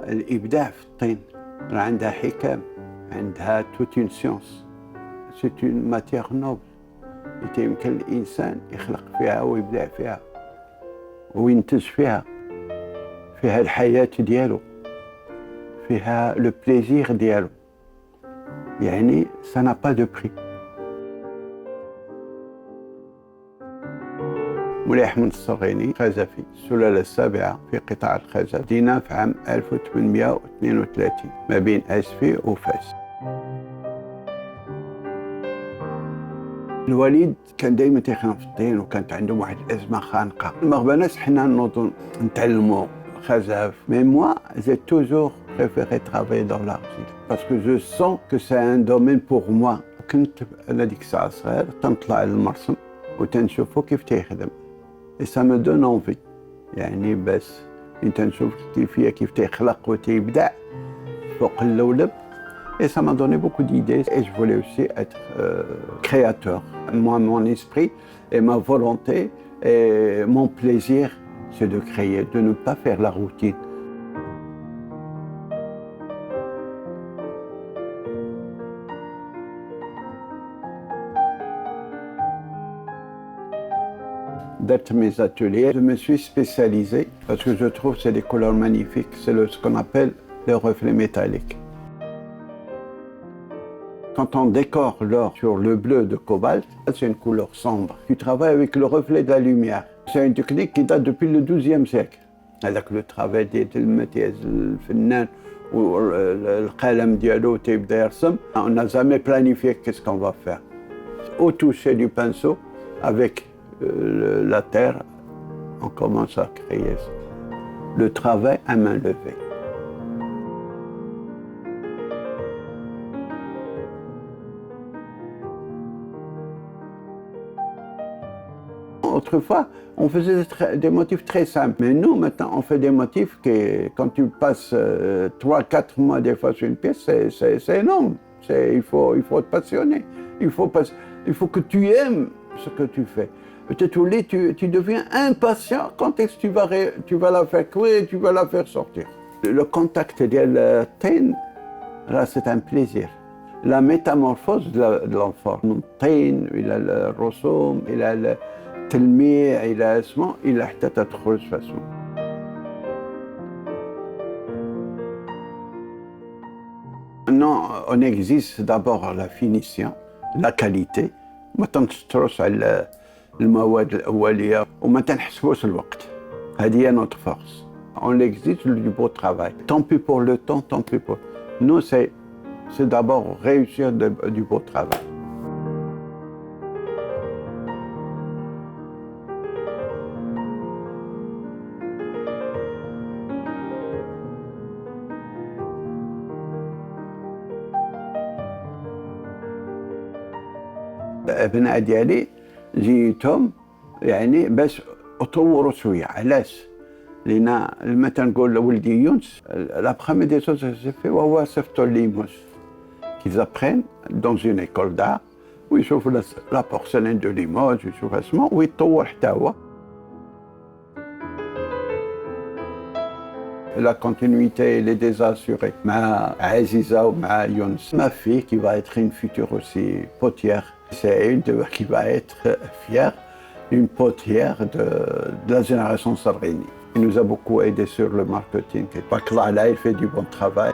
الإبداع في الطين راه عندها حكام، عندها توت اون سيونس، سي اون ماتيير نوبل يمكن الإنسان يخلق فيها ويبدع فيها وينتج فيها الحياة ديالو، فيها لو بليزير ديالو، يعني ça n'a pas de prix. مولاي أحمد الصغيني خزفي السلالة السابعة في قطاع الخزف، بدينا في عام 1832 ما بين أسفي وفاس. الوالد كان دائما تيخدم في الطين وكانت عندهم واحد الأزمة خانقة. المغبناس حنا نوضو نتعلموا خزف، mais moi j'ai toujours préféré travailler dans l'argile parce que je sens que c'est un domaine pour moi. كنت أنا ديك الساعة صغير تنطلع للمرسم وتنشوفو كيف تيخدم et ça me donne envie، يعني بس تنشوف كيف تيخلق وتيبدع فوق اللولب. Et ça m'a donné beaucoup d'idées et je voulais aussi être créateur. Moi, mon esprit et ma volonté et mon plaisir, c'est de créer, de ne pas faire la routine. D'être mes ateliers, je me suis spécialisé parce que je trouve que c'est des couleurs magnifiques. C'est ce qu'on appelle le reflet métallique. Quand on décore l'or sur le bleu de cobalt, c'est une couleur sombre. Tu travailles avec le reflet de la lumière. C'est une technique qui date depuis le XIIe siècle. Avec le travail des المتياز الفنان والقلم ديالو تيبدا يرسم. On n'a jamais planifié qu'est-ce qu'on va faire. Au toucher du pinceau, avec la terre, on commence à créer ça. Le travail à main levée. Autrefois, on faisait des motifs très simples. Mais nous, maintenant, on fait des motifs que, quand tu passes 3-4 mois des fois sur une pièce, c'est énorme. Il faut te passionner. Il faut que tu aimes ce que tu fais. Peut-être tu deviens impatient quand est-ce que tu vas la faire cuire, tu vas la faire sortir. Le contact ديال الطين, là, c'est un plaisir. La métamorphose de l'enfant, من الطين إلى الرسوم إلى التلميع إلى اسمه إلى حتى تدخل فاسمه. Maintenant, on exige d'abord la finition, la qualité. ما تنشطروش على المواد الأولية وما تنحسبوش الوقت. هذه هي notre force. On exige du beau travail. Tant pis pour le temps, tant pis pour... Nous, c'est d'abord réussir du beau travail. الأبناء ديالي جيتهم يعني باش أطوروا شوية. علاش؟ لأن لما تنقول لولدي يونس la première des choses que j'ai fait وهو صيفطو ليموس qu'ils apprennent dans une école d'art ويشوفوا la porcelaine de Limoges ويشوف اسمه ويتطور حتى هو. La continuité elle est déjà assurée مع عزيزة ومع يونس. Ma fille qui va être une future aussi potière. C'est une qui va être fière d'une potière de la génération Sarghini. Il nous a beaucoup aidé sur le marketing. Bakla là, il fait du bon travail.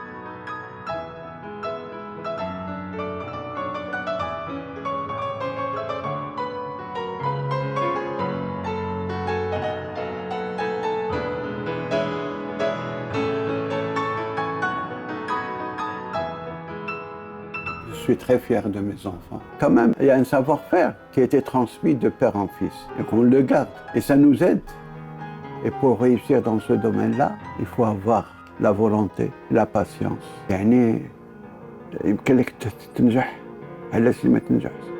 Je suis très fier de mes enfants. Quand même, il y a un savoir-faire qui a été transmis de père en fils et qu'on le garde. Et ça nous aide. Et pour réussir dans ce domaine-là, il faut avoir la volonté, la patience. يعني يمكن لك تنجح علاش ما تنجحش.